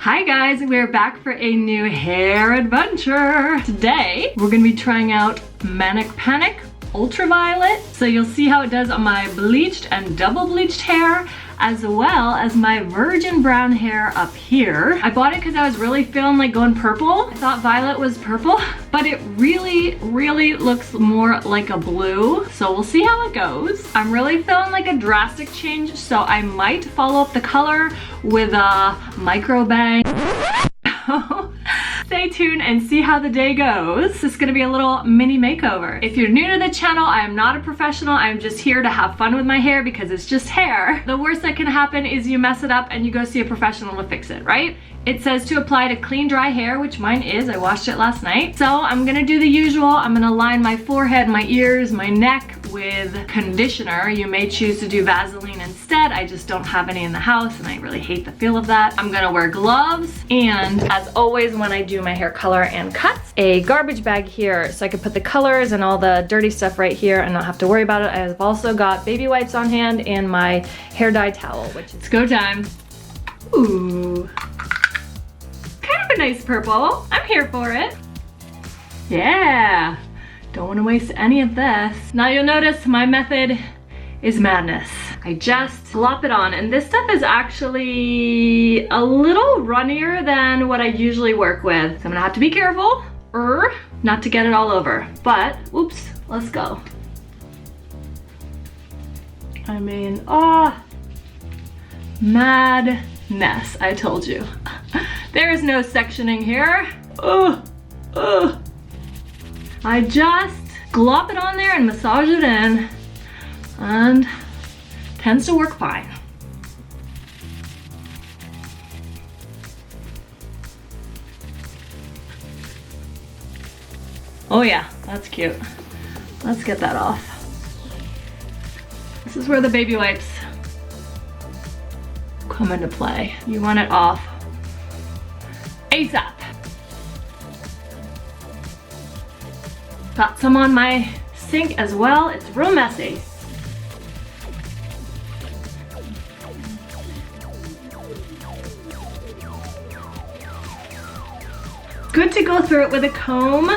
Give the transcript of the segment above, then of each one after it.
Hi guys, we're back for a new hair adventure. Today, we're gonna be trying out Manic Ultraviolet. So you'll see how it does on my bleached and double bleached hair, as well as my virgin brown hair up here. I bought it because I was really feeling like going purple. I thought violet was purple, but it really looks more like a blue. So we'll see how it goes. I'm really feeling like a drastic change, so I might follow up the color with a micro bang. Stay tuned and see how the day goes. This is gonna be a little mini makeover. If you're new to the channel, I am not a professional. I'm just here to have fun with my hair because it's just hair. The worst that can happen is you mess it up and you go see a professional to fix it, right? It says to apply to clean, dry hair, which mine is. I washed it last night. So I'm gonna do the usual. I'm gonna line my forehead, my ears, my neck with conditioner. You may choose to do Vaseline instead. I just don't have any in the house and I really hate the feel of that. I'm gonna wear gloves, and as always when I do my hair color and cuts, a garbage bag here so I can put the colors and all the dirty stuff right here and not have to worry about it. I've also got baby wipes on hand and my hair dye towel, which is go time. Ooh. Kind of a nice purple. I'm here for it. Yeah. Don't want to waste any of this. Now you'll notice my method is madness. I just glop it on, and this stuff is actually a little runnier than what I usually work with. So I'm gonna have to be careful not to get it all over. But, oops, let's go. I mean, madness, I told you. There is no sectioning here. I just glop it on there and massage it in, and tends to work fine. Oh yeah, that's cute. Let's get that off. This is where the baby wipes come into play. You want it off ASAP. Got some on my sink as well. It's real messy. Good to go through it with a comb.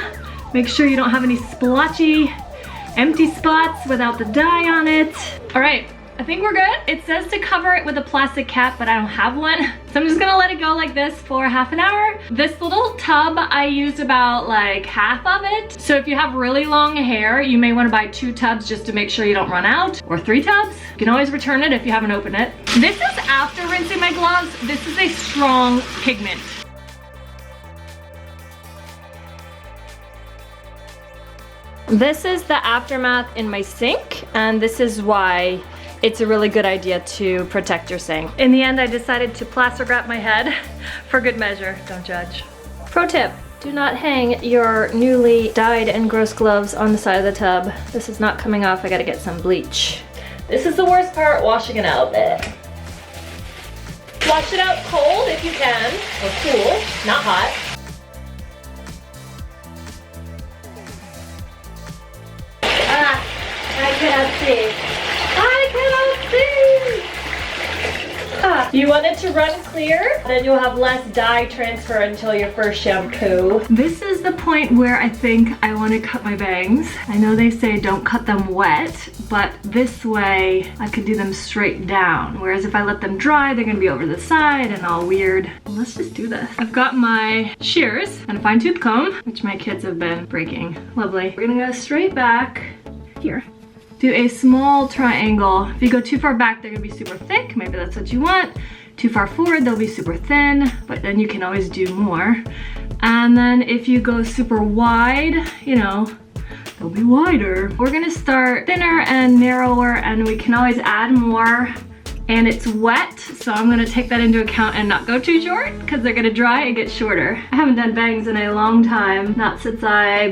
Make sure you don't have any splotchy, empty spots without the dye on it. All right, I think we're good. It says to cover it with a plastic cap, but I don't have one. So I'm just gonna let it go like this for half an hour. This little tub, I used about like half of it. So if you have really long hair, you may wanna buy 2 tubs just to make sure you don't run out, or 3 tubs. You can always return it if you haven't opened it. This is after rinsing my gloves. This is a strong pigment. This is the aftermath in my sink, and this is why it's a really good idea to protect your sink. In the end, I decided to plaster wrap my head for good measure. Don't judge. Pro tip, do not hang your newly dyed and gross gloves on the side of the tub. This is not coming off. I gotta get some bleach. This is the worst part, washing it out. Wash it out cold if you can, or cool, not hot. I cannot see. I cannot see! You want it to run clear, then you'll have less dye transfer until your first shampoo. This is the point where I think I want to cut my bangs. I know they say don't cut them wet, but this way I could do them straight down. Whereas if I let them dry, they're gonna be over the side and all weird. Let's just do this. I've got my shears and a fine tooth comb, which my kids have been breaking. Lovely. We're gonna go straight back here. Do a small triangle. If you go too far back, they're gonna be super thick. Maybe that's what you want. Too far forward, they'll be super thin, but then you can always do more. And then if you go super wide, you know, they'll be wider. We're gonna start thinner and narrower, and we can always add more. And it's wet, so I'm gonna take that into account and not go too short because they're gonna dry and get shorter. I haven't done bangs in a long time, not since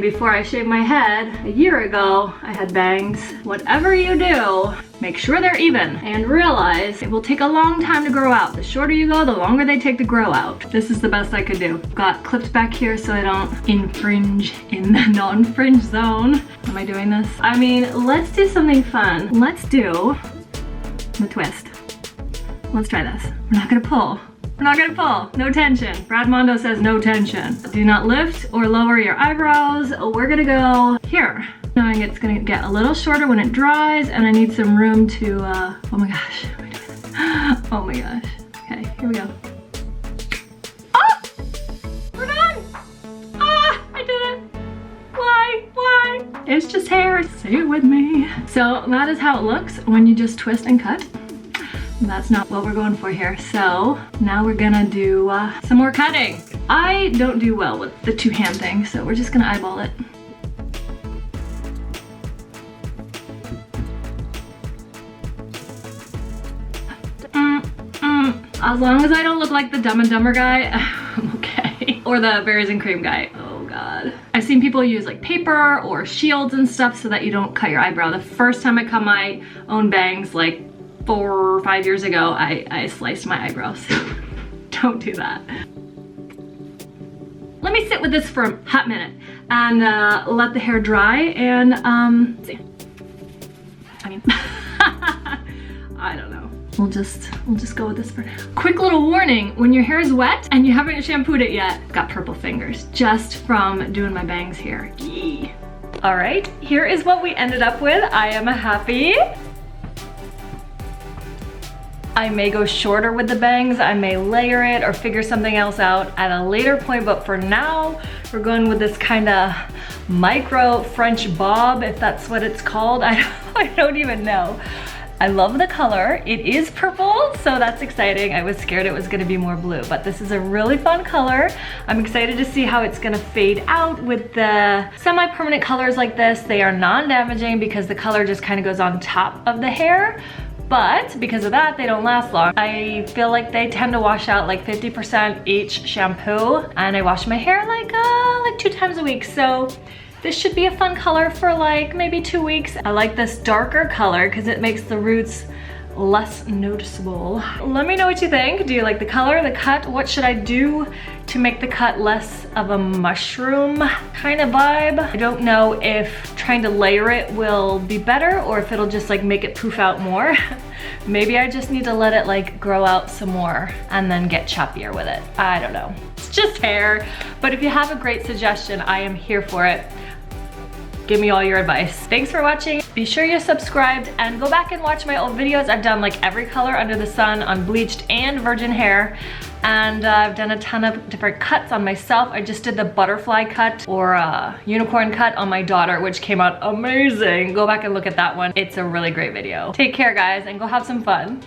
before I shaved my head. A year ago, I had bangs. Whatever you do, make sure they're even and realize it will take a long time to grow out. The shorter you go, the longer they take to grow out. This is the best I could do. Got clipped back here so I don't infringe in the non-fringe zone. Am I doing this? I mean, let's do something fun. Let's do the twist. Let's try this. We're not gonna pull. We're not gonna pull. No tension. Brad Mondo says no tension. Do not lift or lower your eyebrows. We're gonna go here. Knowing it's gonna get a little shorter when it dries, and I need some room to, oh my gosh. Oh my gosh. Okay, here we go. Oh! We're done! Ah, I did it. Why? It's just hair. Say it with me. So that is how it looks when you just twist and cut. That's not what we're going for here. So now we're gonna do some more cutting. I don't do well with the two-hand thing, so we're just gonna eyeball it. As long as I don't look like the Dumb and Dumber guy, I'm okay. Or the berries and cream guy. Oh God. I've seen people use like paper or shields and stuff so that you don't cut your eyebrow. The first time I cut my own bangs, like 4 or 5 years ago, I sliced my eyebrows. Don't do that. Let me sit with this for a hot minute and let the hair dry and see. I mean, I don't know. We'll just go with this for now. Quick little warning, when your hair is wet and you haven't shampooed it yet, got purple fingers just from doing my bangs here. Yee. All right, here is what we ended up with. I am happy. I may go shorter with the bangs, I may layer it or figure something else out at a later point, but for now, we're going with this kind of micro French bob, if that's what it's called. I don't even know. I love the color. It is purple, so that's exciting. I was scared it was gonna be more blue, but this is a really fun color. I'm excited to see how it's gonna fade out with the semi-permanent colors like this. They are non-damaging because the color just kind of goes on top of the hair. But because of that, they don't last long. I feel like they tend to wash out like 50% each shampoo, and I wash my hair like 2 times a week. So this should be a fun color for like maybe 2 weeks. I like this darker color because it makes the roots less noticeable. Let me know what you think. Do you like the color, the cut? What should I do to make the cut less of a mushroom kind of vibe? I don't know if trying to layer it will be better or if it'll just like make it poof out more. Maybe I just need to let it like grow out some more and then get choppier with it. I don't know. It's just hair. But if you have a great suggestion, I am here for it. Give me all your advice. Thanks for watching. Be sure you're subscribed and go back and watch my old videos. I've done like every color under the sun on bleached and virgin hair. And I've done a ton of different cuts on myself. I just did the butterfly cut or unicorn cut on my daughter, which came out amazing. Go back and look at that one. It's a really great video. Take care, guys, and go have some fun.